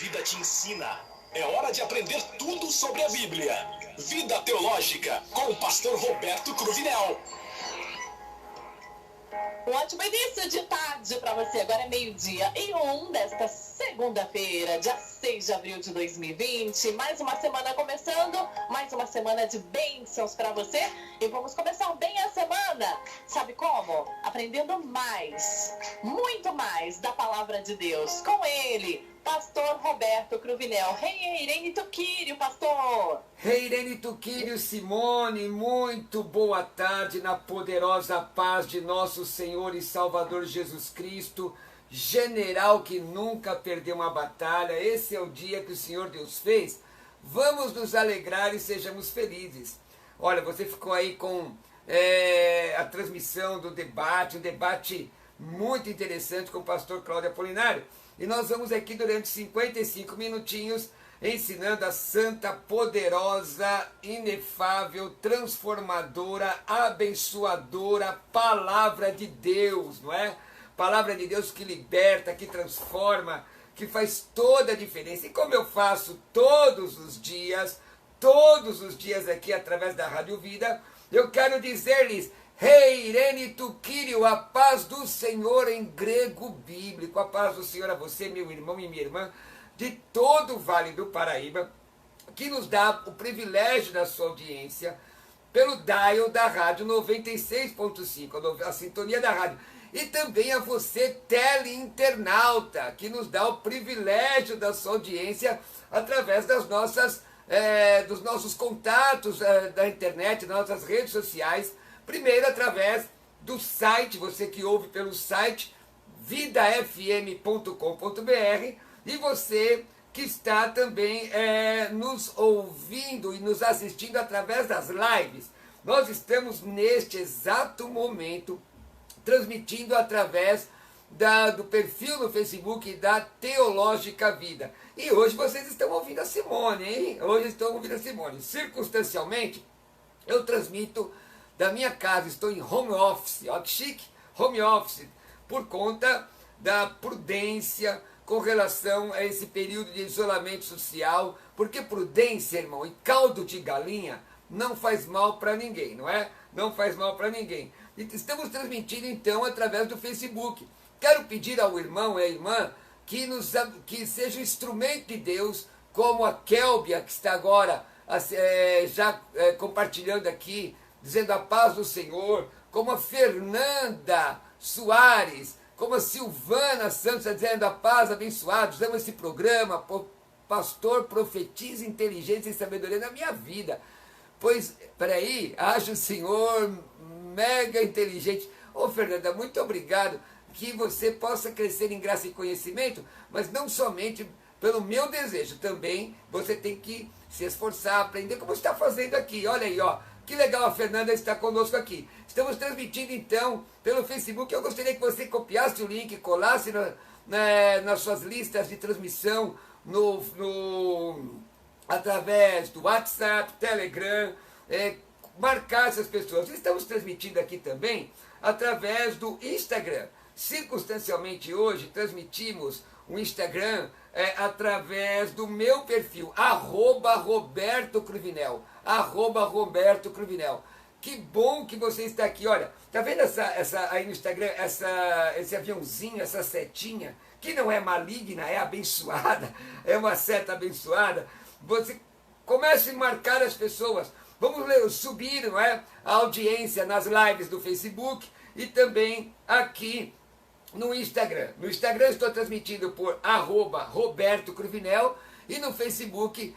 vida te ensina. É hora de aprender tudo sobre a Bíblia. Vida Teológica, com o pastor Roberto Cruvinel. Um ótimo início de tarde para você. Agora é 12h01 desta segunda-feira, dia 6 de abril de 2020. Mais uma semana começando, mais uma semana de bênçãos para você. E vamos começar bem a semana. Sabe como? Aprendendo mais, muito mais da palavra de Deus. Com ele, pastor Roberto Cruvinel. Rei Irene Tuquírio, pastor. Rei Irene Tuquírio, Simone, muito boa tarde na poderosa paz de nosso Senhor e Salvador Jesus Cristo, general que nunca perdeu uma batalha. Esse é o dia que o Senhor Deus fez. Vamos nos alegrar e sejamos felizes. Olha, você ficou aí com a transmissão do debate, um debate muito interessante com o pastor Cláudio Apolinário. E nós vamos aqui durante 55 minutinhos ensinando a santa, poderosa, inefável, transformadora, abençoadora palavra de Deus, não é? Palavra de Deus que liberta, que transforma, que faz toda a diferença. E como eu faço todos os dias aqui através da Rádio Vida, eu quero dizer-lhes: Rei Irene Tuquírio, a paz do Senhor em grego bíblico, a paz do Senhor a você, meu irmão e minha irmã, de todo o Vale do Paraíba, que nos dá o privilégio da sua audiência pelo dial da rádio 96.5, a sintonia da rádio. E também a você, teleinternauta, que nos dá o privilégio da sua audiência através das dos nossos contatos da internet, das nossas redes sociais. Primeiro através do site, você que ouve pelo site vidafm.com.br, e você que está também nos ouvindo e nos assistindo através das lives. Nós estamos neste exato momento transmitindo através do perfil no Facebook da Teológica Vida. E hoje vocês estão ouvindo a Simone, hein? Hoje estão ouvindo a Simone. Circunstancialmente, eu transmito da minha casa, estou em home office, ó que chique, home office, por conta da prudência com relação a esse período de isolamento social, porque prudência, irmão, e caldo de galinha não faz mal para ninguém, não é? Não faz mal para ninguém. E estamos transmitindo então através do Facebook. Quero pedir ao irmão e à irmã que seja um instrumento de Deus, como a Kélbia, que está agora compartilhando aqui, dizendo a paz do Senhor, como a Fernanda Soares, como a Silvana Santos, dizendo a paz, abençoados, amo esse programa, pastor, profetiza inteligência e sabedoria na minha vida. Pois, peraí, acho o Senhor mega inteligente. Ô Fernanda, muito obrigado, que você possa crescer em graça e conhecimento, mas não somente pelo meu desejo, também você tem que se esforçar, aprender como está fazendo aqui. Olha aí, ó. Que legal, a Fernanda está conosco aqui. Estamos transmitindo então pelo Facebook. Eu gostaria que você copiasse o link, colasse nas suas listas de transmissão, através do WhatsApp, Telegram, marcasse as pessoas. Estamos transmitindo aqui também através do Instagram. Circunstancialmente hoje transmitimos o Instagram através do meu perfil, @Roberto Cruvinel. @Roberto Cruvinel. Que bom que você está aqui. Olha, tá vendo aí no Instagram, esse aviãozinho, essa setinha, que não é maligna, é abençoada, é uma seta abençoada. Você comece a marcar as pessoas. Vamos subir, não é, a audiência nas lives do Facebook e também aqui no Instagram. No Instagram estou transmitindo por @Roberto Cruvinel e no Facebook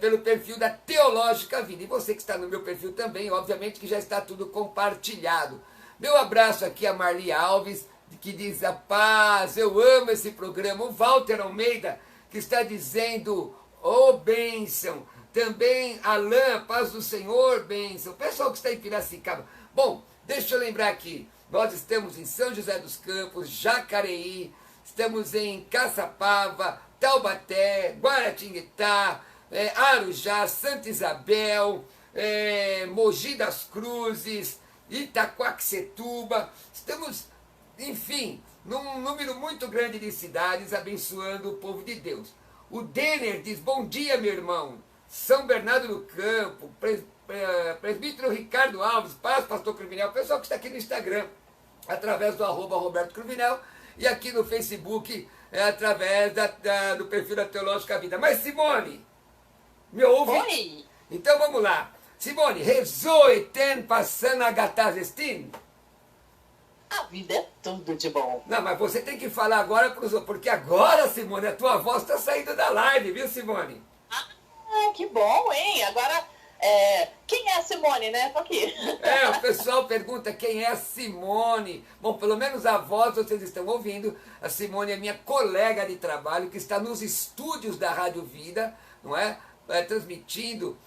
pelo perfil da Teológica Vida. E você que está no meu perfil também, obviamente que já está tudo compartilhado. Meu abraço aqui a Marli Alves, que diz a paz, eu amo esse programa. O Walter Almeida, que está dizendo, ô bênção. Também Alain, paz do Senhor, bênção. O pessoal que está em Piracicaba. Bom, deixa eu lembrar aqui, nós estamos em São José dos Campos, Jacareí, estamos em Caçapava, Taubaté, Guaratinguetá, Arujá, Santa Isabel, Mogi das Cruzes, Itaquaquecetuba. Estamos, enfim, num número muito grande de cidades, abençoando o povo de Deus. O Denner diz, bom dia, meu irmão. São Bernardo do Campo, presbítero Ricardo Alves, paz, pastor Cruvinel, o pessoal que está aqui no Instagram, através do @Roberto Cruvinel, e aqui no Facebook, através do perfil da Teológica Vida. Mas Simone, me ouve? Oi! Então vamos lá. Simone, rezou e tem passando a gatazestin? A vida é tudo de bom. Não, mas você tem que falar agora para os outros, porque agora, Simone, a tua voz está saindo da live, viu, Simone? Ah, que bom, hein? Agora, quem é a Simone, né? Tô aqui. O pessoal pergunta quem é a Simone. Bom, pelo menos a voz vocês estão ouvindo. A Simone é minha colega de trabalho, que está nos estúdios da Rádio Vida, não é? Transmitindo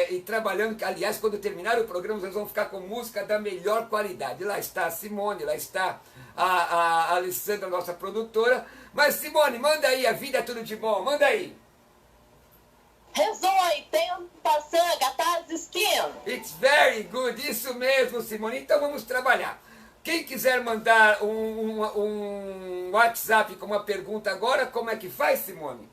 e trabalhando, aliás, quando terminar o programa, vocês vão ficar com música da melhor qualidade. Lá está a Simone, lá está a Alessandra, nossa produtora. Mas Simone, manda aí, a vida é tudo de bom, manda aí. Rezou e tem passando, gataz skin. It's very good, isso mesmo, Simone. Então vamos trabalhar. Quem quiser mandar um WhatsApp com uma pergunta agora, como é que faz, Simone?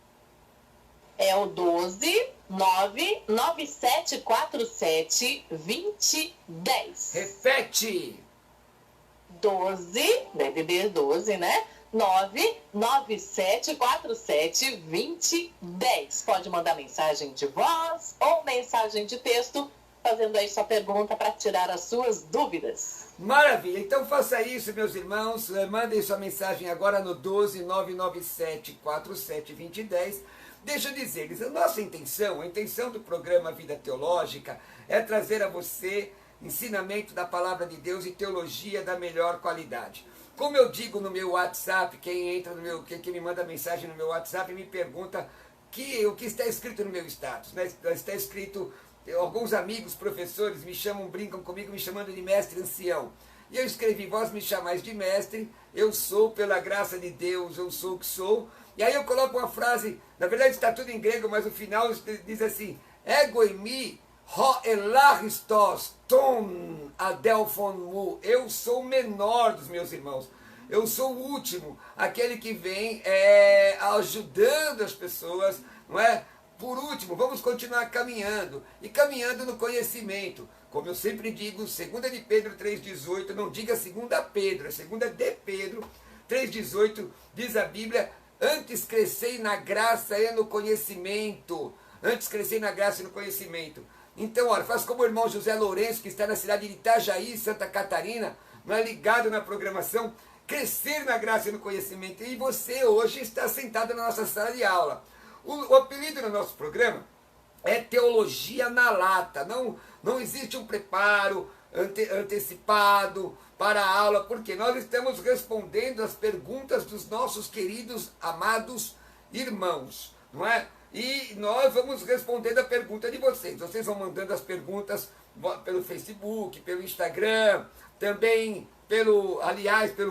É o 12 99747 2010. Repete. 12, DDD 12, né? 99747 2010. Pode mandar mensagem de voz ou mensagem de texto, fazendo aí sua pergunta para tirar as suas dúvidas. Maravilha, então faça isso, meus irmãos. Mandem sua mensagem agora no 12 99747 2010. Deixa eu dizer-lhes, a nossa intenção, a intenção do programa Vida Teológica é trazer a você ensinamento da Palavra de Deus e teologia da melhor qualidade. Como eu digo no meu WhatsApp, quem me manda mensagem no meu WhatsApp me pergunta o que está escrito no meu status, né? Está escrito, alguns amigos, professores me chamam, brincam comigo, me chamando de mestre ancião. E eu escrevi, vós me chamais de mestre, eu sou, pela graça de Deus, eu sou o que sou. E aí eu coloco uma frase, na verdade está tudo em grego, mas o final diz assim, ego em mi, ho elaristos ton adelphon mu. Eu sou o menor dos meus irmãos. Eu sou o último, aquele que vem ajudando as pessoas, não é? Por último, vamos continuar caminhando, e caminhando no conhecimento. Como eu sempre digo, 2 de Pedro 3,18, não diga 2 Pedro, é 2 de Pedro 3,18, diz a Bíblia, antes crescei na graça e no conhecimento. Antes crescei na graça e no conhecimento. Então, olha, faz como o irmão José Lourenço, que está na cidade de Itajaí, Santa Catarina, não é, ligado na programação, crescer na graça e no conhecimento. E você hoje está sentado na nossa sala de aula. O apelido do nosso programa é Teologia na Lata. Não existe um preparo antecipado para a aula, porque nós estamos respondendo as perguntas dos nossos queridos, amados irmãos, não é? E nós vamos respondendo a pergunta de vocês. Vocês vão mandando as perguntas pelo Facebook, pelo Instagram, também pelo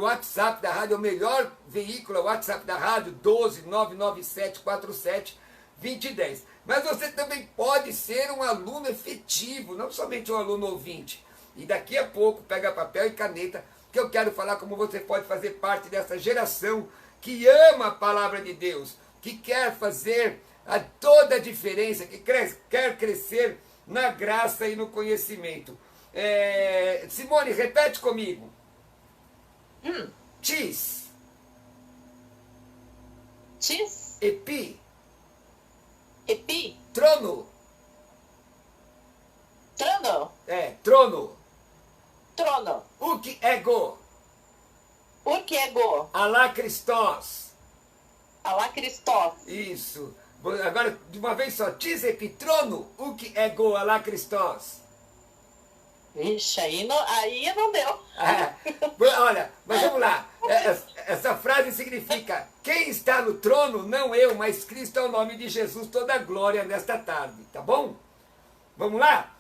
WhatsApp da rádio, é o melhor veículo, é o WhatsApp da rádio, 12 99747 2010. Mas você também pode ser um aluno efetivo, não somente um aluno ouvinte. E daqui a pouco, pega papel e caneta, que eu quero falar como você pode fazer parte dessa geração que ama a palavra de Deus, que quer fazer toda a diferença, que quer crescer na graça e no conhecimento. Simone, repete comigo. Tis. Tis. Epi. Epi. Trono. Trono. Trono. Trono. Uc ego. Urquego. Alá Christos. Alá Christos. Isso. Agora, de uma vez só. Tis epi trono. Uc ego alá Christos. Vixe, aí não deu. Olha, mas vamos lá. Essa frase significa, quem está no trono, não eu, mas Cristo é o nome de Jesus, toda a glória nesta tarde, tá bom? Vamos lá?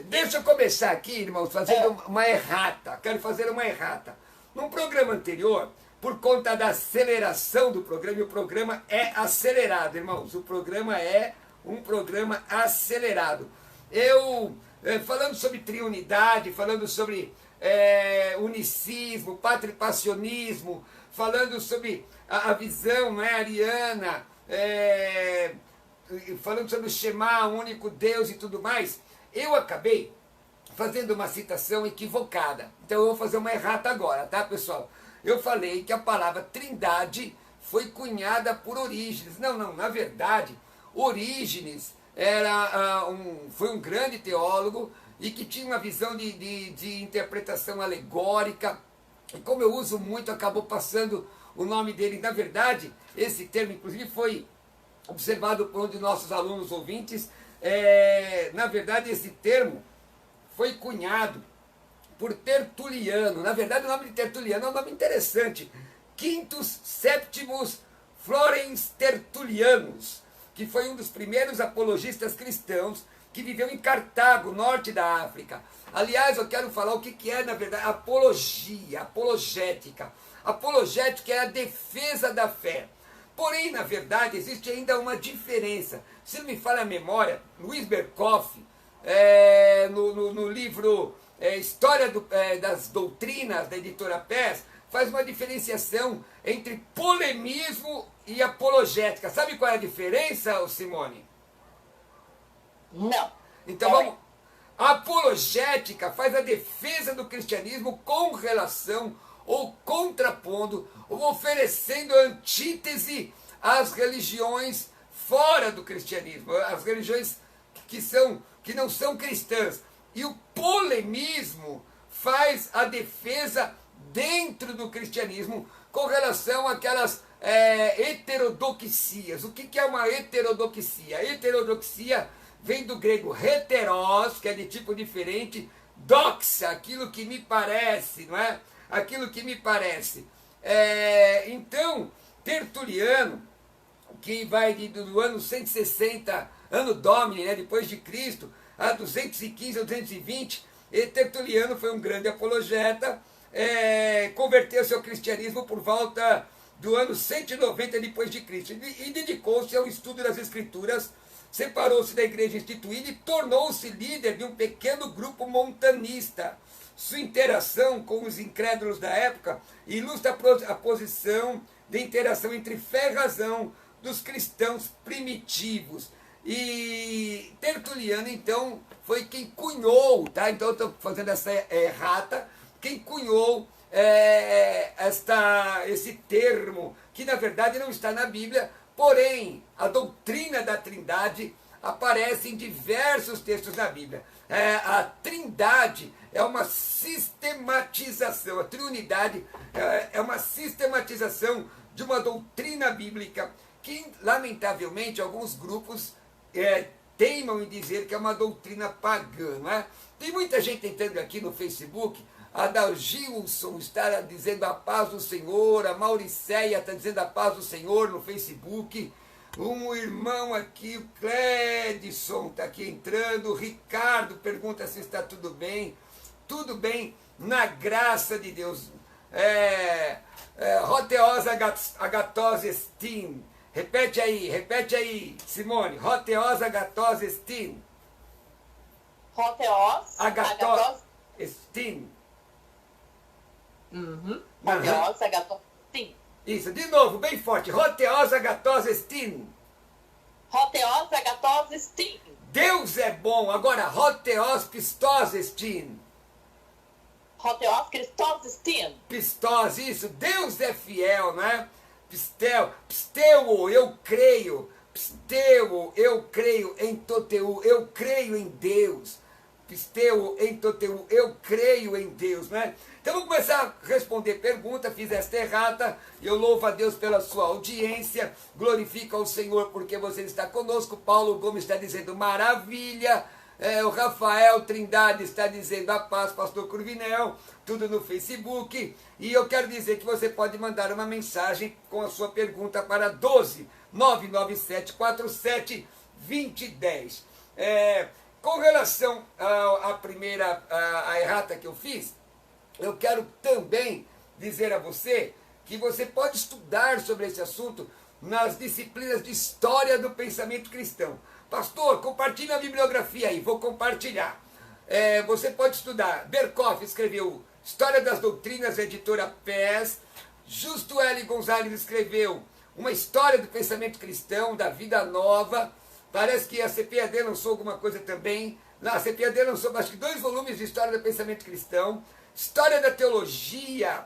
Deixa eu começar aqui, irmãos, fazendo uma errata. Quero fazer uma errata. Num programa anterior, por conta da aceleração do programa, e o programa é acelerado, irmãos. O programa é um programa acelerado. Falando sobre triunidade, falando sobre unicismo, patripassionismo, falando sobre a visão, né, ariana, falando sobre o Shema, o único Deus e tudo mais, eu acabei fazendo uma citação equivocada. Então eu vou fazer uma errata agora, tá, pessoal? Eu falei que a palavra trindade foi cunhada por Orígenes. Não, na verdade, Orígenes foi um grande teólogo e que tinha uma visão de interpretação alegórica. E como eu uso muito, acabou passando o nome dele. Na verdade, esse termo, inclusive, foi observado por um de nossos alunos ouvintes. Na verdade, esse termo foi cunhado por Tertuliano. Na verdade, o nome de Tertuliano é um nome interessante. Quintus Septimus Florens Tertulianus, que foi um dos primeiros apologistas cristãos que viveu em Cartago, norte da África. Aliás, eu quero falar o que é, na verdade, apologia, apologética. Apologética é a defesa da fé. Porém, na verdade, existe ainda uma diferença. Se não me falha a memória, Luiz Berkoff, no livro História das Doutrinas, da editora PES, faz uma diferenciação entre polemismo e apologética. Sabe qual é a diferença, Simone? Não. Então vamos. A apologética faz a defesa do cristianismo com relação ou contrapondo ou oferecendo antítese às religiões fora do cristianismo, às religiões que não são cristãs. E o polemismo faz a defesa dentro do cristianismo com relação àquelas heterodoxias. O que é uma heterodoxia? Heterodoxia vem do grego heteros, que é de tipo diferente, doxa, aquilo que me parece, não é? Aquilo que me parece. Então, Tertuliano, que vai do ano 160, ano Domini, né, depois de Cristo, a 215 a 220, e Tertuliano foi um grande apologeta, converteu-se ao cristianismo por volta do ano 190 depois de Cristo e dedicou-se ao estudo das Escrituras, separou-se da igreja instituída e tornou-se líder de um pequeno grupo montanista. Sua interação com os incrédulos da época ilustra a posição de interação entre fé e razão dos cristãos primitivos. E Tertuliano, então, foi quem cunhou, tá? Então eu estou fazendo essa errata, quem cunhou esse termo, que na verdade não está na Bíblia, porém a doutrina da Trindade aparece em diversos textos na Bíblia. A Trindade é uma sistematização, a Triunidade é uma sistematização de uma doutrina bíblica que, lamentavelmente, alguns grupos teimam em dizer que é uma doutrina pagã. Não é? Tem muita gente entrando aqui no Facebook. A Dalgilson está dizendo a paz do Senhor, a Mauricéia está dizendo a paz do Senhor no Facebook, um irmão aqui, o Cledson está aqui entrando, o Ricardo pergunta se está tudo bem na graça de Deus. Roteos agatos estin, repete aí, Simone, Roteos agatos estin. Roteos agatos estin. Roteos agatos estin. Isso, de novo, bem forte. Roteos agatos estin. Roteos agatos estin. Deus é bom. Agora, Roteos pistos estin. Roteos Christos estin. Pistos, isso. Deus é fiel, não é? Pisteu, eu creio. Pisteu, eu creio em toteu. Eu creio em Deus. Pisteu, em toteu, eu creio em Deus, né? Então vamos começar a responder pergunta, fiz esta errata, eu louvo a Deus pela sua audiência, glorifico ao Senhor porque você está conosco. Paulo Gomes está dizendo maravilha, o Rafael Trindade está dizendo a paz, pastor Cruvinel, tudo no Facebook, e eu quero dizer que você pode mandar uma mensagem com a sua pergunta para 12 997 47 2010. Com relação à primeira a errata que eu fiz, eu quero também dizer a você que você pode estudar sobre esse assunto nas disciplinas de História do Pensamento Cristão. Pastor, compartilha a bibliografia aí, vou compartilhar. Você pode estudar. Berkoff escreveu História das Doutrinas, editora PES. Justo L. Gonzalez escreveu uma história do pensamento cristão, da vida nova. Parece que a CPAD lançou alguma coisa também. A CPAD lançou, acho que 2 volumes de história do pensamento cristão. História da teologia,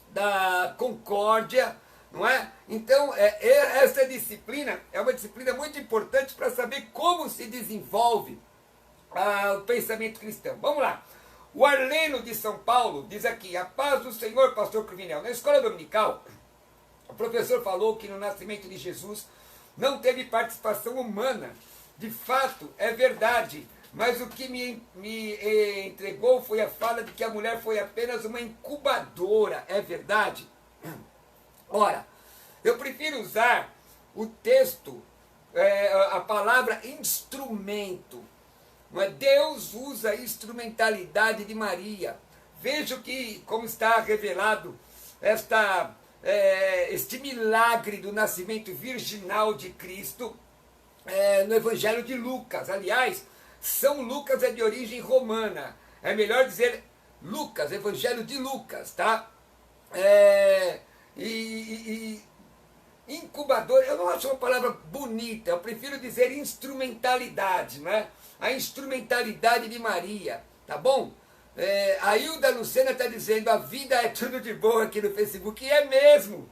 da concórdia, não é? Então, essa disciplina é uma disciplina muito importante para saber como se desenvolve o pensamento cristão. Vamos lá. O Arleno de São Paulo diz aqui: a paz do Senhor, pastor Cruvinel. Na escola dominical, o professor falou que no nascimento de Jesus não teve participação humana. De fato, é verdade. Mas o que me entregou foi a fala de que a mulher foi apenas uma incubadora. É verdade? Ora, eu prefiro usar o texto, a palavra instrumento. Não é? Deus usa a instrumentalidade de Maria. Veja como está revelado este milagre do nascimento virginal de Cristo no Evangelho de Lucas. Aliás, São Lucas é de origem romana. É melhor dizer Lucas, Evangelho de Lucas, tá? Incubador, eu não acho uma palavra bonita, eu prefiro dizer instrumentalidade, né? A instrumentalidade de Maria, tá bom? A Hilda Lucena está dizendo: a vida é tudo de bom aqui no Facebook. E é mesmo.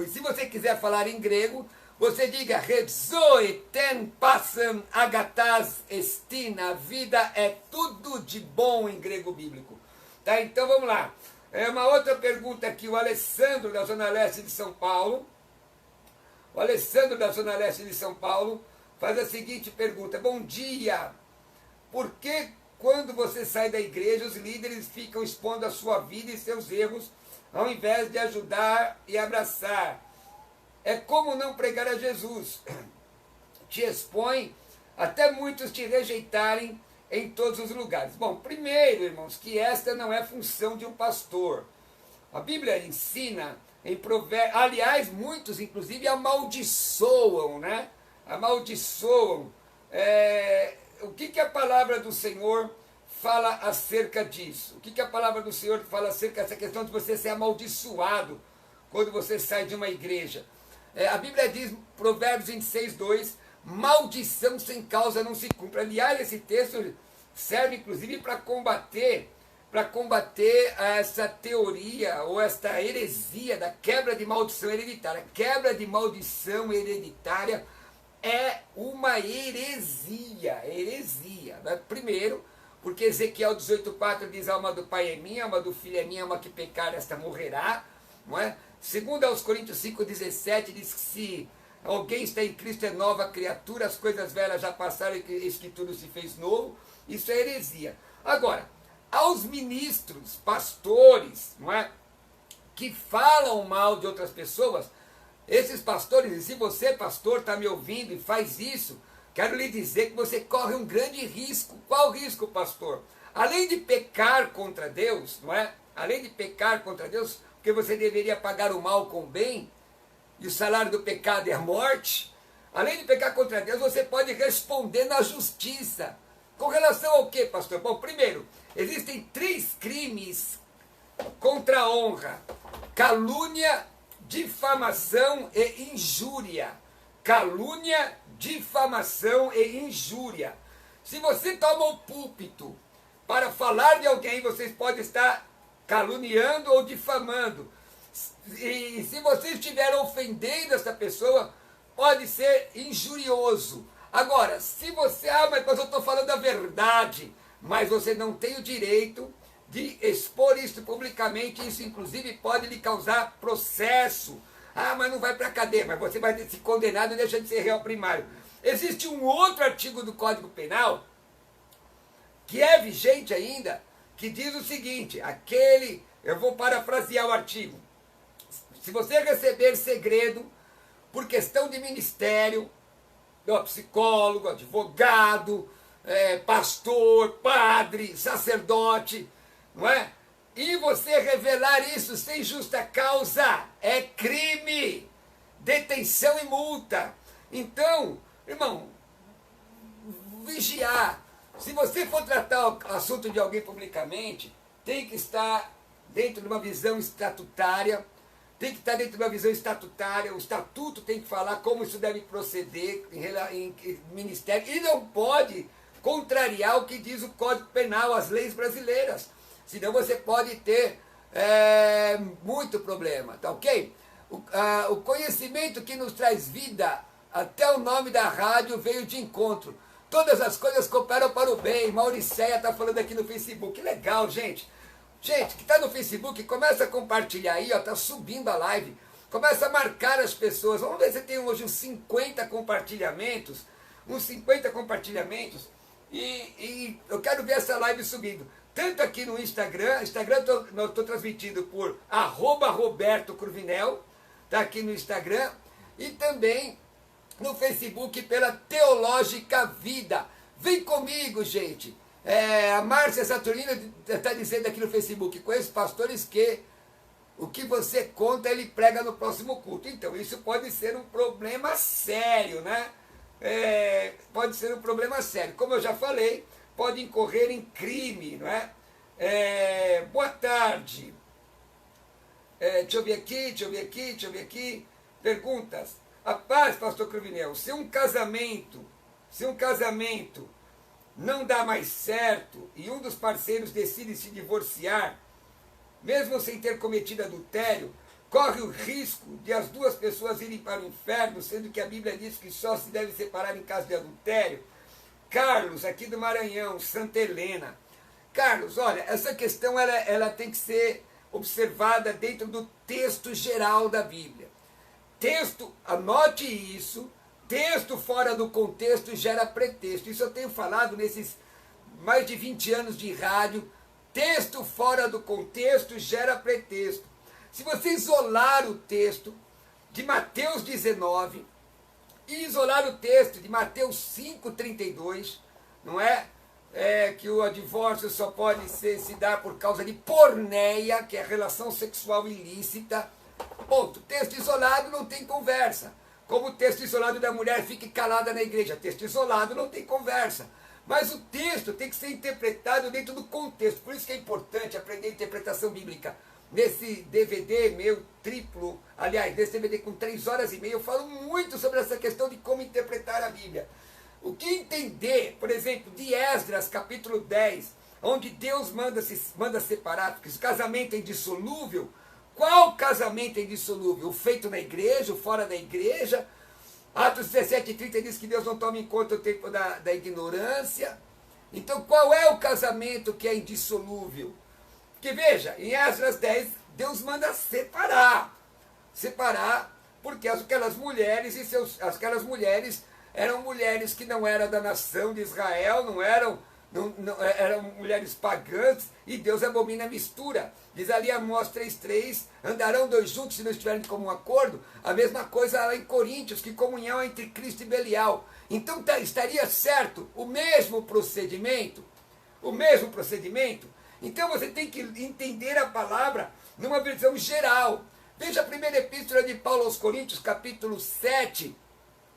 E se você quiser falar em grego, você diga Rhexoe ten passam agatas estina. A vida é tudo de bom em grego bíblico. Tá? Então vamos lá. Uma outra pergunta aqui, o Alessandro da Zona Leste de São Paulo. O Alessandro da Zona Leste de São Paulo faz a seguinte pergunta: bom dia, por que quando você sai da igreja os líderes ficam expondo a sua vida e seus erros ao invés de ajudar e abraçar? É como não pregar a Jesus. Te expõe até muitos te rejeitarem em todos os lugares. Bom, primeiro, irmãos, que esta não é função de um pastor. A Bíblia ensina em Provérbios, aliás, muitos inclusive amaldiçoam, né? Amaldiçoam. O que a palavra do Senhor fala acerca disso? O que a palavra do Senhor fala acerca dessa questão de você ser amaldiçoado quando você sai de uma igreja? A Bíblia diz, Provérbios 26, 2, maldição sem causa não se cumpre. Aliás, esse texto serve inclusive para combater essa teoria ou esta heresia da quebra de maldição hereditária. Quebra de maldição hereditária é uma heresia. Né? Primeiro, porque Ezequiel 18,4 diz: a alma do pai é minha, a alma do filho é minha, a alma que pecar, esta morrerá. Não é? Segundo aos Coríntios 5,17 diz que se alguém está em Cristo é nova criatura, as coisas velhas já passaram e eis que tudo se fez novo. Isso é heresia. Agora, aos ministros, pastores, não é, que falam mal de outras pessoas, esses pastores, e se você, pastor, está me ouvindo e faz isso, quero lhe dizer que você corre um grande risco. Qual risco, pastor? Além de pecar contra Deus, não é? Além de pecar contra Deus, porque você deveria pagar o mal com o bem, e o salário do pecado é a morte. Além de pecar contra Deus, você pode responder na justiça. Com relação ao que, pastor? Bom, primeiro, existem 3 crimes contra a honra: calúnia, difamação e injúria. Calúnia, difamação e injúria. Se você toma o púlpito para falar de alguém, vocês podem estar caluniando ou difamando. E se você estiver ofendendo essa pessoa, pode ser injurioso. Agora, se você, mas eu estou falando a verdade, mas você não tem o direito de expor isso publicamente, isso inclusive pode lhe causar processo. Mas não vai para a cadeia, mas você vai ser condenado e deixa de ser réu primário. Existe um outro artigo do Código Penal, que é vigente ainda, que diz o seguinte, eu vou parafrasear o artigo: se você receber segredo por questão de ministério, psicólogo, advogado, pastor, padre, sacerdote, não é? E você revelar isso sem justa causa, é crime, detenção e multa. Então, irmão, vigiar. Se você for tratar o assunto de alguém publicamente, tem que estar dentro de uma visão estatutária, tem que estar dentro de uma visão estatutária, o estatuto tem que falar como isso deve proceder em ministério, e não pode contrariar o que diz o Código Penal, as leis brasileiras, senão você pode ter muito problema, tá ok? O conhecimento que nos traz vida, até o nome da rádio veio de encontro. Todas as coisas cooperam para o bem. Mauricéia está falando aqui no Facebook. Que legal, gente. Gente, que está no Facebook, começa a compartilhar aí, ó, tá subindo a live. Começa a marcar as pessoas. Vamos ver se tem hoje uns 50 compartilhamentos. Uns 50 compartilhamentos. E eu quero ver essa live subindo. Tanto aqui no Instagram. Eu estou transmitindo por @Roberto Cruvinel. Está aqui no Instagram. E também no Facebook pela Teológica Vida. Vem comigo, gente. A Márcia Saturnino está dizendo aqui no Facebook, conheço pastores que o que você conta ele prega no próximo culto. Então isso pode ser um problema sério, né? Pode ser um problema sério. Como eu já falei, pode incorrer em crime, não é? Boa tarde. Deixa eu ver aqui. Perguntas. A paz, pastor Cruvinel, se um casamento não dá mais certo e um dos parceiros decide se divorciar, mesmo sem ter cometido adultério, corre o risco de as duas pessoas irem para o inferno, sendo que a Bíblia diz que só se deve separar em caso de adultério? Carlos, aqui do Maranhão, Santa Helena. Carlos, olha, essa questão ela tem que ser observada dentro do texto geral da Bíblia. Texto, anote isso, texto fora do contexto gera pretexto. Isso eu tenho falado nesses mais de 20 anos de rádio. Texto fora do contexto gera pretexto. Se você isolar o texto de Mateus 19 e isolar o texto de Mateus 5,32, não é? Que o divórcio só pode se dar por causa de porneia, que é relação sexual ilícita. Ponto. Texto isolado não tem conversa. Como o texto isolado da mulher fique calada na igreja. Texto isolado não tem conversa. Mas o texto tem que ser interpretado dentro do contexto. Por isso que é importante aprender a interpretação bíblica. Nesse DVD meu triplo, aliás, nesse DVD com 3 horas e meia, eu falo muito sobre essa questão de como interpretar a Bíblia. O que entender, por exemplo, de Esdras, capítulo 10, onde Deus manda separar, porque o casamento é indissolúvel. Qual casamento é indissolúvel? O feito na igreja, o fora da igreja? Atos 17:30 diz que Deus não toma em conta o tempo da ignorância. Então qual é o casamento que é indissolúvel? Porque veja, em Esdras 10, Deus manda separar. Separar, porque aquelas mulheres eram mulheres que não eram da nação de Israel, eram mulheres pagãs, e Deus abomina a mistura. Diz ali Amós 3,3, andarão 2 juntos se não estiverem de comum acordo. A mesma coisa lá em Coríntios, que comunhão é entre Cristo e Belial. Então estaria certo o mesmo procedimento? O mesmo procedimento? Então você tem que entender a palavra numa visão geral. Veja a primeira epístola de Paulo aos Coríntios, capítulo 7,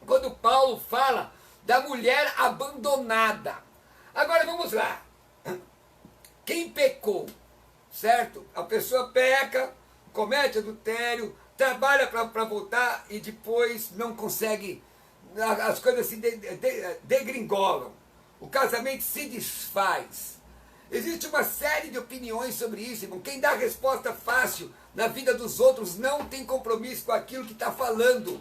quando Paulo fala da mulher abandonada. Agora vamos lá. Quem pecou? Certo? A pessoa peca, comete adultério, trabalha para voltar e depois não consegue, as coisas se degringolam. O casamento se desfaz. Existe uma série de opiniões sobre isso, irmão. Quem dá resposta fácil na vida dos outros não tem compromisso com aquilo que está falando.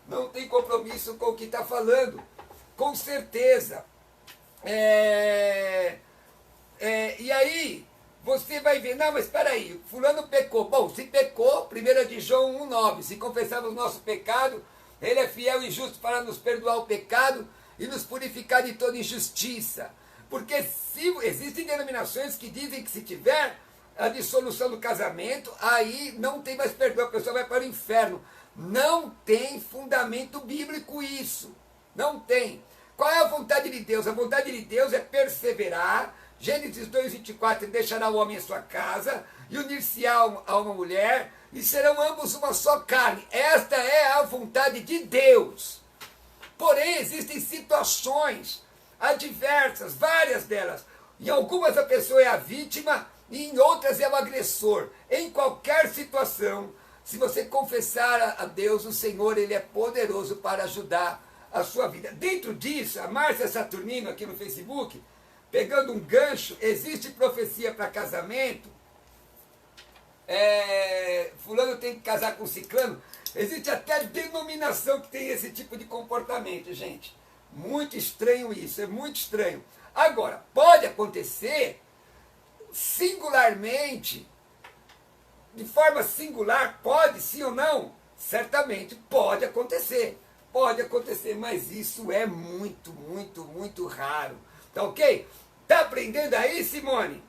Não tem compromisso com o que está falando. Com certeza. E aí, você vai ver, não, mas espera aí, fulano pecou. Bom, se pecou, 1 de João 1,9, se confessarmos o nosso pecado, ele é fiel e justo para nos perdoar o pecado e nos purificar de toda injustiça. Porque existem denominações que dizem que se tiver a dissolução do casamento, aí não tem mais perdão, a pessoa vai para o inferno. Não tem fundamento bíblico isso. Não tem. Qual é a vontade de Deus? A vontade de Deus é perseverar. Gênesis 2,24, deixará o homem em sua casa e unir-se a uma mulher e serão ambos uma só carne. Esta é a vontade de Deus. Porém, existem situações adversas, várias delas. Em algumas a pessoa é a vítima, e em outras é o agressor. Em qualquer situação, se você confessar a Deus, o Senhor, Ele é poderoso para ajudar a sua vida. Dentro disso, a Márcia Saturnino aqui no Facebook, pegando um gancho, existe profecia para casamento, fulano tem que casar com ciclano, existe até denominação que tem esse tipo de comportamento, gente. Muito estranho isso, é muito estranho. Agora, pode acontecer singularmente, de forma singular, pode sim ou não? Certamente pode acontecer, mas isso é muito, muito, muito raro. Tá ok? Tá aprendendo aí, Simone?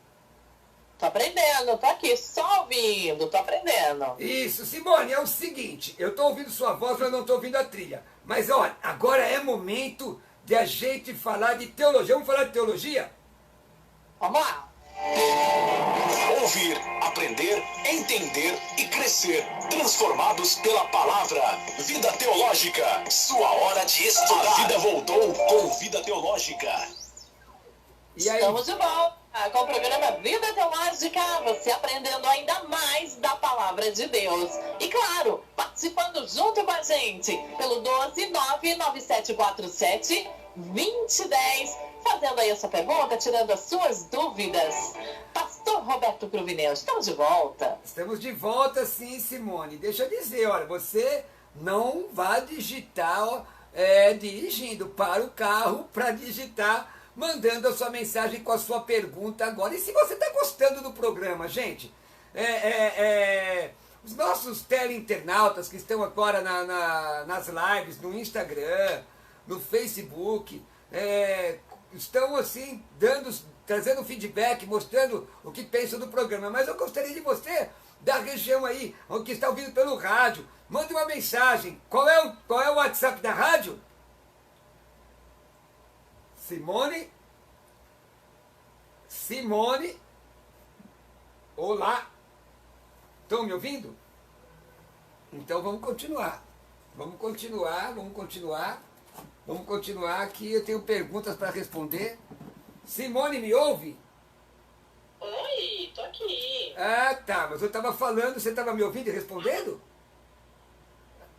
Tô aprendendo, tô aqui só ouvindo, tô aprendendo. Isso, Simone, é o seguinte, eu tô ouvindo sua voz, mas não tô ouvindo a trilha. Mas olha, agora é momento de a gente falar de teologia. Vamos falar de teologia? Vamos lá. Ouvir, aprender, entender e crescer. Transformados pela palavra. Vida Teológica. Sua hora de estudar. A vida voltou com Vida Teológica. E aí? Estamos de volta com o programa Vida Teológica, você aprendendo ainda mais da Palavra de Deus. E claro, participando junto com a gente pelo 12997472010, fazendo aí a sua pergunta, tirando as suas dúvidas. Pastor Roberto Cruvinel, estamos de volta. Estamos de volta sim, Simone. Deixa eu dizer, olha, você não vai digitar dirigindo, para o carro para digitar, mandando a sua mensagem com a sua pergunta agora. E se você está gostando do programa, gente, os nossos teleinternautas que estão agora nas lives, no Instagram, no Facebook, estão assim, trazendo feedback, mostrando o que pensam do programa. Mas eu gostaria de você, da região aí, que está ouvindo pelo rádio, mande uma mensagem. Qual é o WhatsApp da rádio? Simone, olá, estão me ouvindo? Então vamos continuar, que eu tenho perguntas para responder. Simone, me ouve? Oi, tô aqui. Ah, tá, mas eu estava falando, você estava me ouvindo e respondendo?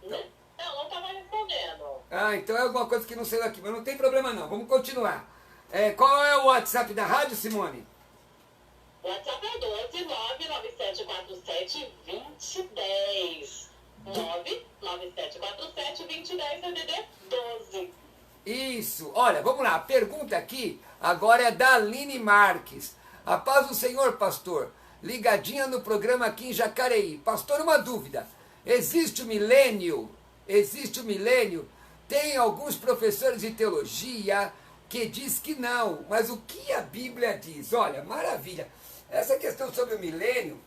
Não, não estava respondendo. Ah, então é alguma coisa que não saiu aqui, mas não tem problema não, vamos continuar. Qual é o WhatsApp da rádio, Simone? O WhatsApp é 12 997472010. 997472010, DDD 12. Isso, olha, vamos lá, a pergunta aqui agora é da Aline Marques. A paz do Senhor, pastor, ligadinha no programa aqui em Jacareí. Pastor, uma dúvida, existe o milênio? Tem alguns professores de teologia que diz que não, mas o que a Bíblia diz? Olha, maravilha, essa questão sobre o milênio,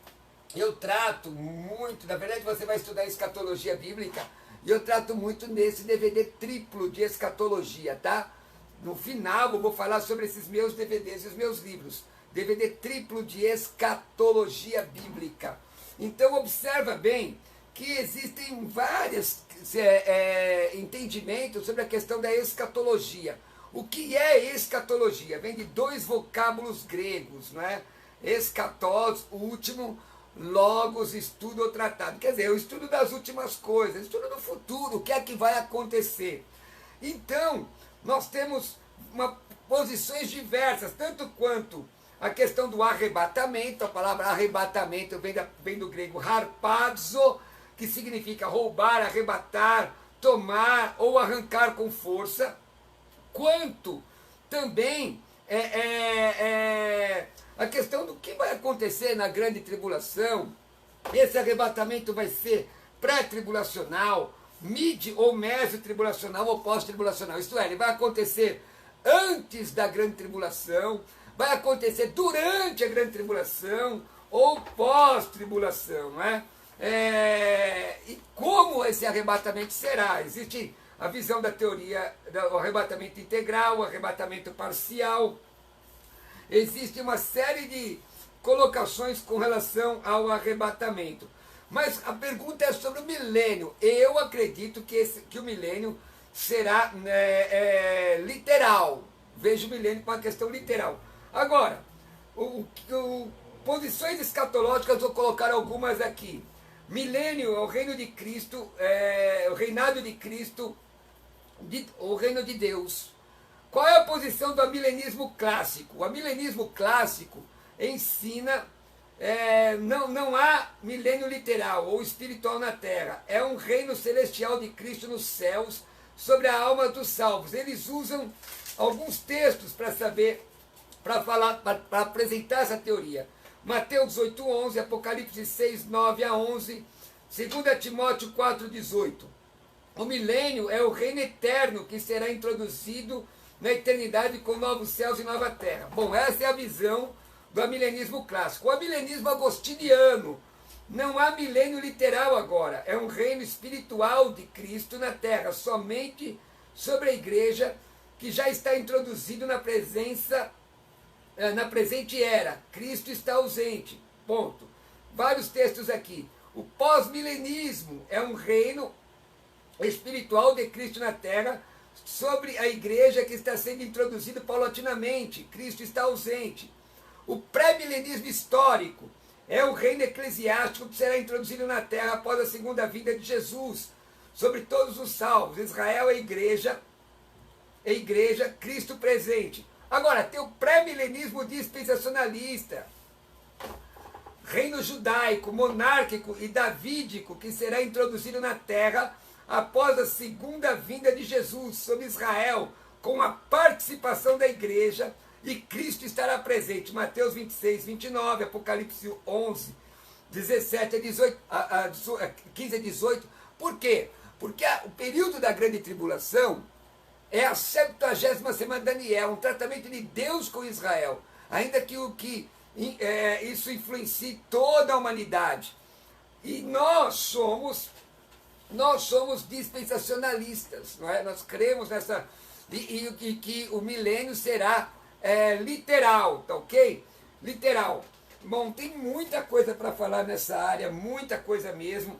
eu trato muito, na verdade você vai estudar escatologia bíblica, e eu trato muito nesse DVD triplo de escatologia, tá? No final eu vou falar sobre esses meus DVDs e os meus livros. DVD triplo de escatologia bíblica. Então observa bem que existem vários entendimentos sobre a questão da escatologia. O que é escatologia? Vem de dois vocábulos gregos, não é? Escatós, último, logos, estudo ou tratado. Quer dizer, o estudo das últimas coisas, estudo do futuro, o que é que vai acontecer. Então, nós temos posições diversas, tanto quanto a questão do arrebatamento. A palavra arrebatamento vem do grego harpazo, que significa roubar, arrebatar, tomar ou arrancar com força, quanto também a questão do que vai acontecer na grande tribulação. Esse arrebatamento vai ser pré-tribulacional, mid ou meso-tribulacional ou pós-tribulacional. Isto é, ele vai acontecer antes da grande tribulação, vai acontecer durante a grande tribulação ou pós-tribulação, não é? E como esse arrebatamento será? Existe a visão da teoria do arrebatamento integral, o arrebatamento parcial. Existe uma série de colocações com relação ao arrebatamento. Mas a pergunta é sobre o milênio. Eu acredito que o milênio será literal. Vejo o milênio com uma questão literal. Agora, posições escatológicas, vou colocar algumas aqui. Milênio é o reino de Cristo, o reinado de Cristo, o reino de Deus. Qual é a posição do amilenismo clássico? O amilenismo clássico ensina, não há milênio literal ou espiritual na terra. É um reino celestial de Cristo nos céus, sobre a alma dos salvos. Eles usam alguns textos para saber, para falar, para apresentar essa teoria. Mateus 18:11, Apocalipse 6:9-11, 2 Timóteo 4:18. O milênio é o reino eterno que será introduzido na eternidade com novos céus e nova terra. Bom, essa é a visão do amilenismo clássico. O amilenismo agostiniano, não há milênio literal agora, é um reino espiritual de Cristo na terra, somente sobre a igreja que já está introduzido na presença, na presente era. Cristo está ausente, ponto. Vários textos aqui. O pós-milenismo é um reino espiritual de Cristo na terra, sobre a igreja que está sendo introduzido paulatinamente. Cristo está ausente. O pré-milenismo histórico é o reino eclesiástico que será introduzido na terra após a segunda vinda de Jesus, sobre todos os salvos. Israel é a igreja, Cristo presente. Agora, tem o pré-milenismo dispensacionalista, reino judaico, monárquico e davídico que será introduzido na terra após a segunda vinda de Jesus sobre Israel, com a participação da igreja, e Cristo estará presente. Mateus 26:29, Apocalipse 11, 15-18. Por quê? Porque o período da grande tribulação é a 70ª semana de Daniel, um tratamento de Deus com Israel, ainda que isso influencie toda a humanidade. E nós somos dispensacionalistas, não é? Nós cremos nessa, e que o milênio será literal, tá ok? Literal. Bom, tem muita coisa para falar nessa área, muita coisa mesmo,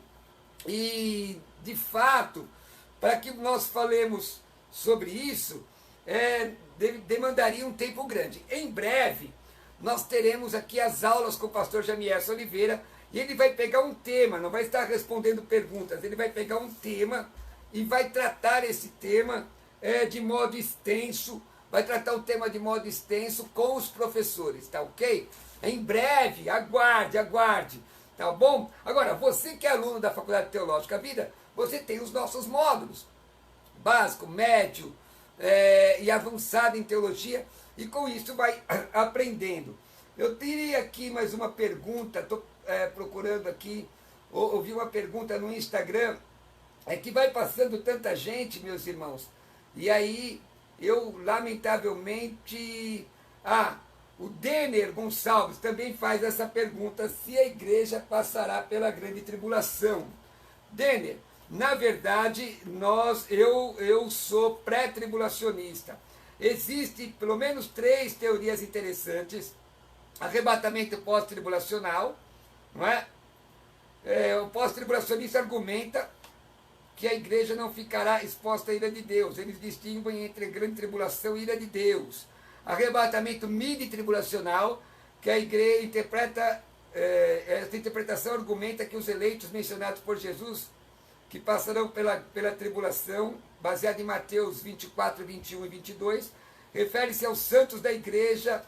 e de fato, para que nós falemos sobre isso, demandaria um tempo grande. Em breve, nós teremos aqui as aulas com o pastor Jamiel Oliveira, e ele vai pegar um tema, não vai estar respondendo perguntas, ele vai pegar um tema e vai tratar esse tema de modo extenso, vai tratar o tema de modo extenso com os professores, tá ok? Em breve, aguarde, tá bom? Agora, você que é aluno da Faculdade Teológica Vida, você tem os nossos módulos, básico, médio e avançado em teologia, e com isso vai aprendendo. Eu teria aqui mais uma pergunta, estou procurando aqui, ouvi uma pergunta no Instagram, que vai passando tanta gente, meus irmãos, e aí eu, lamentavelmente, o Denner Gonçalves também faz essa pergunta, se a igreja passará pela grande tribulação. Denner, na verdade, eu sou pré-tribulacionista. Existem pelo menos 3 teorias interessantes. Arrebatamento pós-tribulacional, não é? O pós-tribulacionista argumenta que a igreja não ficará exposta à ira de Deus. Eles distinguem entre grande tribulação e ira de Deus. Arrebatamento midi-tribulacional, que a igreja interpreta, essa interpretação argumenta que os eleitos mencionados por Jesus, que passarão pela tribulação, baseado em Mateus 24, 21 e 22, refere-se aos santos da igreja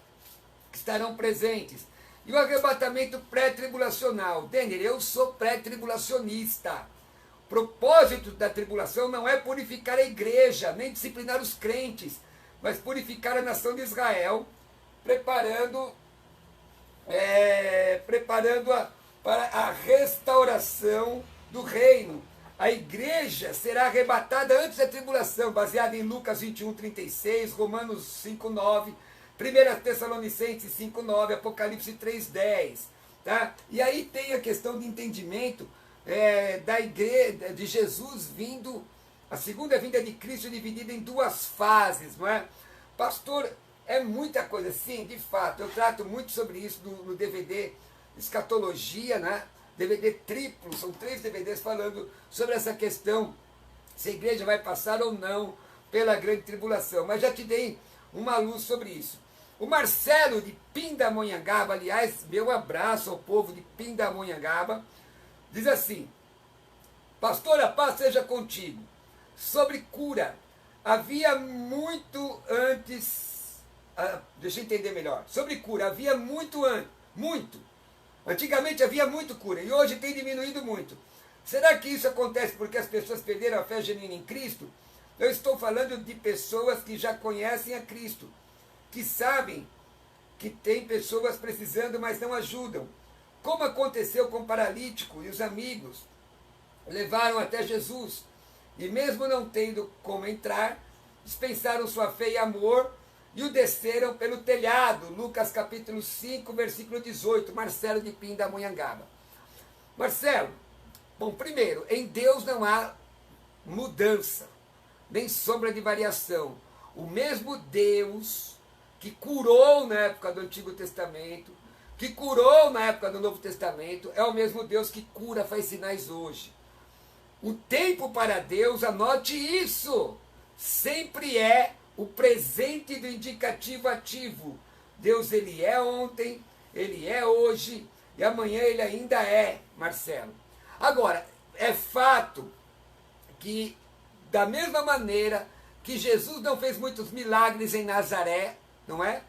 que estarão presentes. E o arrebatamento pré-tribulacional. Denner, eu sou pré-tribulacionista. O propósito da tribulação não é purificar a igreja, nem disciplinar os crentes, mas purificar a nação de Israel, preparando-a para a restauração do reino. A igreja será arrebatada antes da tribulação, baseada em Lucas 21, 36, Romanos 5, 9, 1 Tessalonicenses 5, 9, Apocalipse 3, 10. Tá? E aí tem a questão de entendimento da igreja, de Jesus vindo, a segunda vinda de Cristo dividida em 2 fases, não é? Pastor, é muita coisa, sim, de fato, eu trato muito sobre isso no DVD Escatologia, né? DVD triplo, são 3 DVDs falando sobre essa questão, se a igreja vai passar ou não pela grande tribulação, mas já te dei uma luz sobre isso. O Marcelo de Pindamonhangaba, aliás, meu abraço ao povo de Pindamonhangaba, diz assim: Pastor, a paz seja contigo. Sobre cura, havia muito antes. Deixa eu entender melhor. Sobre cura, havia muito antes. Muito. Antigamente havia muito cura e hoje tem diminuído muito. Será que isso acontece porque as pessoas perderam a fé genuína em Cristo? Eu estou falando de pessoas que já conhecem a Cristo, que sabem que tem pessoas precisando, mas não ajudam. Como aconteceu com o paralítico e os amigos levaram até Jesus. E mesmo não tendo como entrar, dispensaram sua fé e amor e o desceram pelo telhado. Lucas capítulo 5, versículo 18. Marcelo de Pindamonhangaba. Marcelo, bom, primeiro, em Deus não há mudança, nem sombra de variação. O mesmo Deus que curou na época do Antigo Testamento, que curou na época do Novo Testamento, é o mesmo Deus que cura, faz sinais hoje. O tempo para Deus, anote isso, sempre é o presente do indicativo ativo. Deus, ele é ontem, ele é hoje e amanhã ele ainda é, Marcelo. Agora, é fato que, da mesma maneira que Jesus não fez muitos milagres em Nazaré, não é?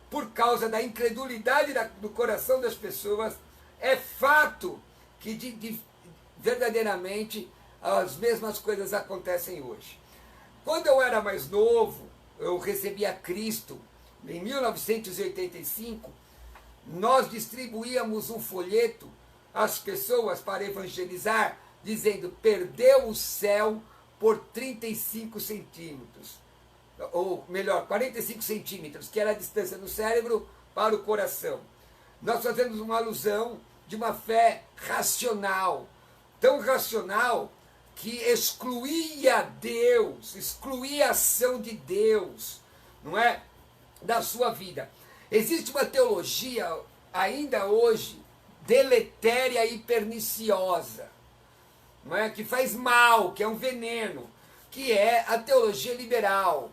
Por causa da incredulidade do coração das pessoas, é fato que verdadeiramente as mesmas coisas acontecem hoje. Quando eu era mais novo, eu recebi a Cristo em 1985, nós distribuíamos um folheto às pessoas para evangelizar, dizendo: perdeu o céu por 35 centímetros. Ou melhor, 45 centímetros, que era a distância do cérebro para o coração. Nós fazemos uma alusão de uma fé racional, tão racional que excluía Deus, excluía a ação de Deus, não é? Da sua vida. Existe uma teologia, ainda hoje, deletéria e perniciosa, não é? Que faz mal, que é um veneno, que é a teologia liberal.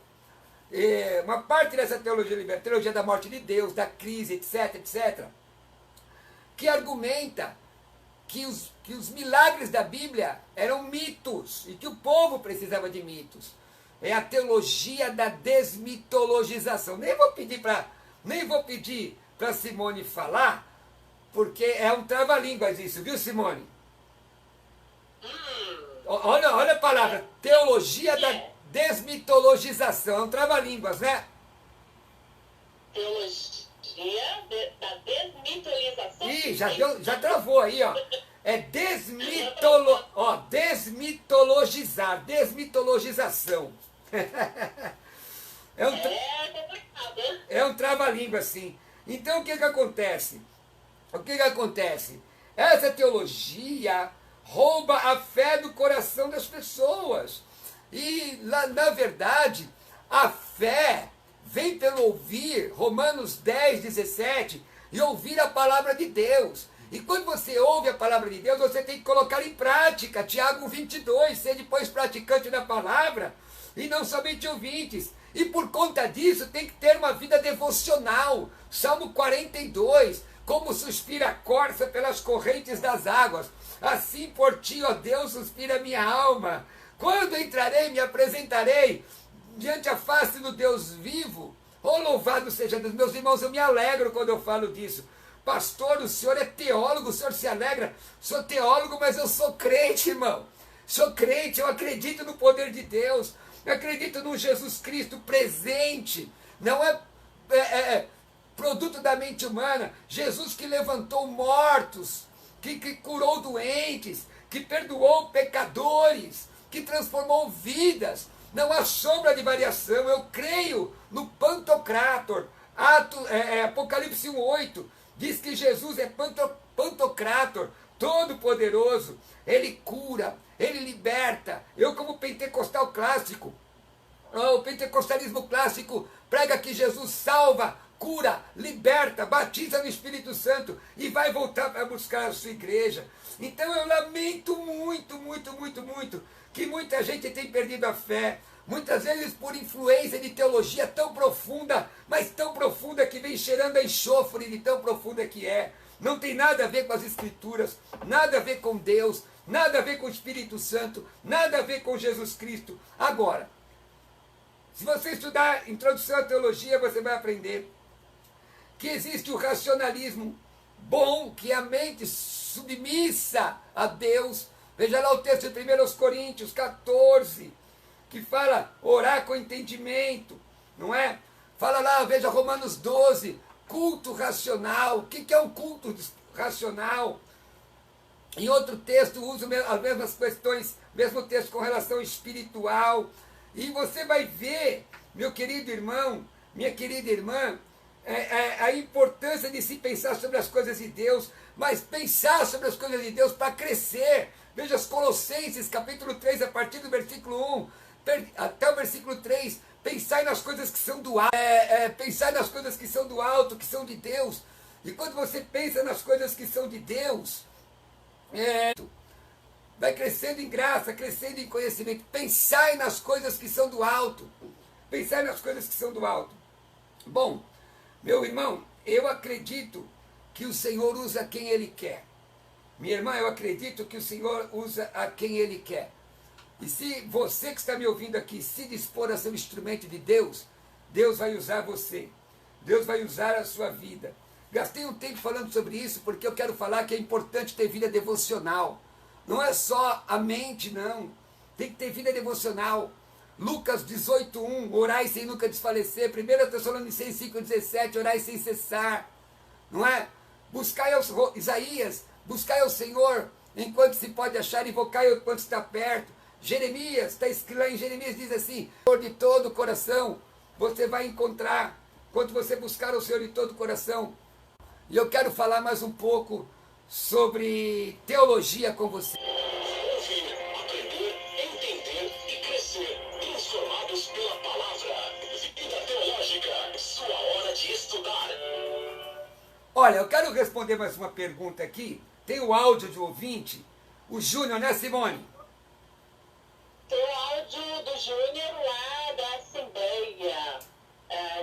Uma parte dessa teologia liberal, teologia da morte de Deus, da crise, etc, etc, que argumenta que os milagres da Bíblia eram mitos e que o povo precisava de mitos. É a teologia da desmitologização. Nem vou pedir para Simone falar, porque é um trava-línguas isso, viu, Simone? Olha a palavra, teologia da desmitologização, é um trava-línguas, né? Teologia da desmitologização. Ih, já travou aí, ó. É desmitologizar, desmitologização. É um trava-língua, assim. Então, o que acontece? Essa teologia rouba a fé do coração das pessoas. E, na verdade, a fé vem pelo ouvir, Romanos 10, 17, e ouvir a palavra de Deus. E quando você ouve a palavra de Deus, você tem que colocar em prática. Tiago 22, ser depois praticante da palavra, e não somente ouvintes. E por conta disso, tem que ter uma vida devocional. Salmo 42, como suspira a corça pelas correntes das águas, assim por ti, ó Deus, suspira a minha alma. Quando entrarei, me apresentarei diante a face do Deus vivo. Oh, louvado seja Deus. Meus irmãos, eu me alegro quando eu falo disso. Pastor, o senhor é teólogo, o senhor se alegra. Sou teólogo, mas eu sou crente, irmão. Sou crente, eu acredito no poder de Deus. Eu acredito no Jesus Cristo presente. Não é produto da mente humana. Jesus que levantou mortos, que curou doentes, que perdoou pecadores, que transformou vidas. Não há sombra de variação. Eu creio no Pantocrator. Apocalipse 1:8 diz que Jesus é Pantocrator, todo-poderoso. Ele cura, ele liberta. Eu, como pentecostal clássico, o pentecostalismo clássico prega que Jesus salva, cura, liberta, batiza no Espírito Santo e vai voltar para buscar a sua igreja. Então eu lamento muito que muita gente tem perdido a fé, muitas vezes por influência de teologia tão profunda, mas tão profunda que vem cheirando a enxofre de tão profunda que é. Não tem nada a ver com as Escrituras, nada a ver com Deus, nada a ver com o Espírito Santo, nada a ver com Jesus Cristo. Agora, se você estudar Introdução à Teologia, você vai aprender que existe o racionalismo bom, que é a mente submissa a Deus. Veja lá o texto de 1 Coríntios 14, que fala orar com entendimento, não é? Fala lá, veja Romanos 12, culto racional. O que é um culto racional? Em outro texto, uso as mesmas questões, mesmo texto com relação espiritual. E você vai ver, meu querido irmão, minha querida irmã, a importância de se pensar sobre as coisas de Deus, mas pensar sobre as coisas de Deus para crescer. Veja os Colossenses, capítulo 3, a partir do versículo 1 até o versículo 3, pensai nas coisas que são do alto, pensai nas coisas que são do alto, que são de Deus. E quando você pensa nas coisas que são de Deus, vai crescendo em graça, crescendo em conhecimento. Pensai nas coisas que são do alto. Pensai nas coisas que são do alto. Bom, meu irmão, eu acredito que o Senhor usa quem Ele quer. Minha irmã, eu acredito que o Senhor usa a quem Ele quer. E se você que está me ouvindo aqui se dispor a ser um instrumento de Deus, Deus vai usar você. Deus vai usar a sua vida. Gastei um tempo falando sobre isso porque eu quero falar que é importante ter vida devocional. Não é só a mente, não. Tem que ter vida devocional. Lucas 18:1, orai sem nunca desfalecer. 1 Tessalonicenses 5:17, orai sem cessar. Não é? Buscai Isaías, buscai ao Senhor enquanto se pode achar, invocai enquanto está perto. Jeremias, está escrito lá em Jeremias, diz assim, de todo o coração, você vai encontrar, quando você buscar o Senhor de todo o coração. E eu quero falar mais um pouco sobre teologia com você. Ouvir, aprender, entender e crescer, transformados pela palavra. Vida Teológica, sua hora de estudar. Olha, eu quero responder mais uma pergunta aqui. Tem o áudio de ouvinte, o Júnior, né, Simone? Tem o áudio do Júnior lá da Assembleia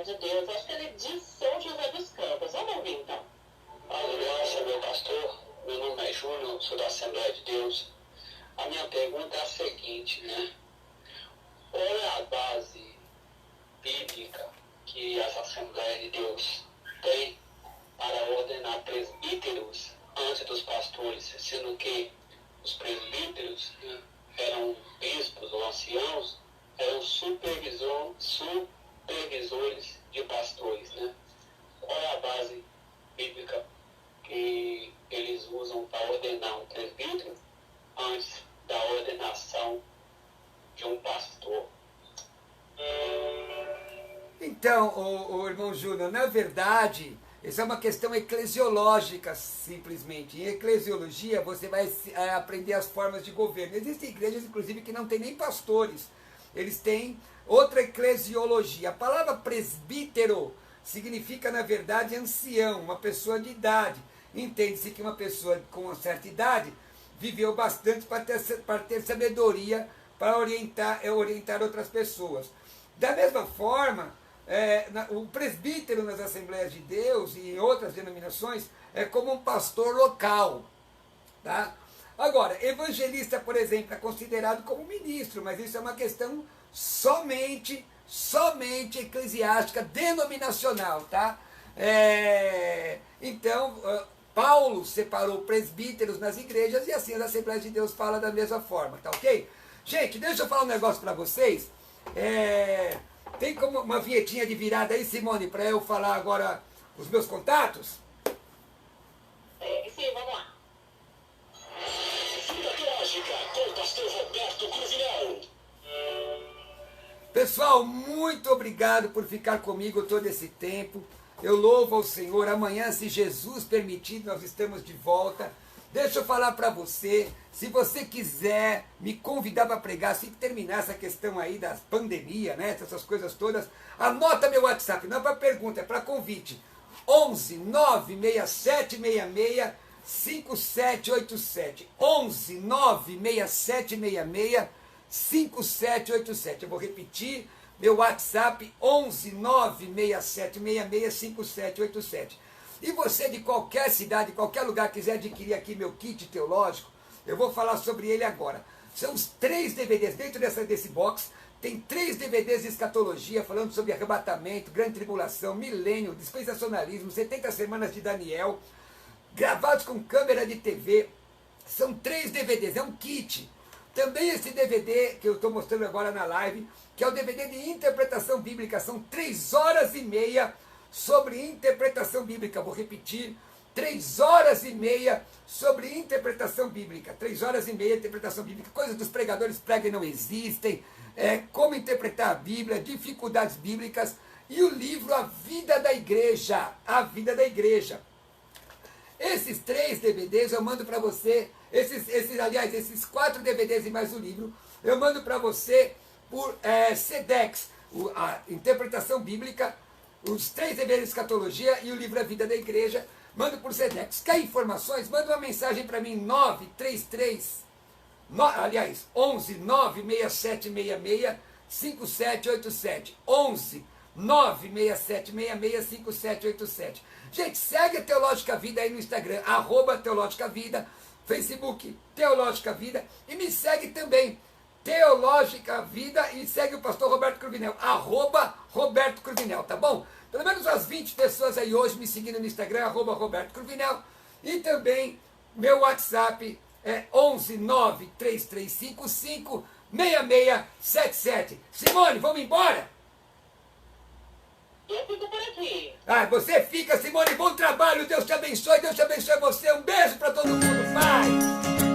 de Deus. Acho que ele é de São José dos Campos. Vamos ouvir então. Aleluia, meu pastor. Meu nome é Júnior, sou da Assembleia de Deus. A minha pergunta é a seguinte, né? Qual é a base bíblica que as Assembleias de Deus têm para ordenar presbíteros antes dos pastores, sendo que os presbíteros, né, eram bispos ou anciãos, eram supervisores de pastores, né? Qual é a base bíblica que eles usam para ordenar um presbítero antes da ordenação de um pastor? Então, o irmão Júnior, na verdade, isso é uma questão eclesiológica, simplesmente. Em eclesiologia, você vai aprender as formas de governo. Existem igrejas, inclusive, que não têm nem pastores. Eles têm outra eclesiologia. A palavra presbítero significa, na verdade, ancião, uma pessoa de idade. Entende-se que uma pessoa com uma certa idade viveu bastante para ter sabedoria para orientar outras pessoas. Da mesma forma, o presbítero nas Assembleias de Deus e em outras denominações é como um pastor local. Tá? Agora, evangelista, por exemplo, é considerado como ministro, mas isso é uma questão somente eclesiástica, denominacional. Tá? Então, Paulo separou presbíteros nas igrejas e assim as Assembleias de Deus falam da mesma forma. Tá ok? Gente, deixa eu falar um negócio para vocês. Tem como uma vinhetinha de virada aí, Simone, para eu falar agora os meus contatos? Sim, vamos lá. Vida Teológica com o pastor Roberto Cruvinel. Pessoal, muito obrigado por ficar comigo todo esse tempo. Eu louvo ao Senhor. Amanhã, se Jesus permitir, nós estamos de volta. Deixa eu falar para você, se você quiser me convidar para pregar, assim que terminar essa questão aí da pandemia, né, essas coisas todas, anota meu WhatsApp, não é para pergunta, é para convite. 11 96766 5787. 11 96766 5787. Eu vou repetir, meu WhatsApp 11 96766 5787. E você de qualquer cidade, qualquer lugar, quiser adquirir aqui meu kit teológico, eu vou falar sobre ele agora. São os 3 DVDs, dentro desse box, tem 3 DVDs de escatologia, falando sobre arrebatamento, grande tribulação, milênio, dispensacionalismo, 70 semanas de Daniel, gravados com câmera de TV. São 3 DVDs, é um kit. Também esse DVD que eu estou mostrando agora na live, que é o DVD de interpretação bíblica, são 3 horas e meia sobre interpretação bíblica. Vou repetir, 3 horas e meia sobre interpretação bíblica. 3 horas e meia de interpretação bíblica. Coisas dos pregadores pregam e não existem. Como interpretar a Bíblia, dificuldades bíblicas. E o livro A Vida da Igreja. A Vida da Igreja. Esses 3 DVDs eu mando para você. Esses 4 DVDs e mais o livro, eu mando para você por Sedex. A interpretação bíblica, os 3 DVDs de escatologia e o livro A Vida da Igreja. Mando por Sedex. Quer informações? Manda uma mensagem para mim, 11 96766 5787. 11 96766 5787. Gente, segue a Teológica Vida aí no Instagram, @Teológica Vida, Facebook Teológica Vida, e me segue também, Teológica Vida, e segue o pastor Roberto Cruvinel, @Roberto Cruvinel, tá bom? Pelo menos umas 20 pessoas aí hoje me seguindo no Instagram, @Roberto Cruvinel, e também meu WhatsApp é 11 93355 6677. Simone, vamos embora? Eu fico por aqui. Você fica, Simone, bom trabalho, Deus te abençoe você, um beijo para todo mundo, vai!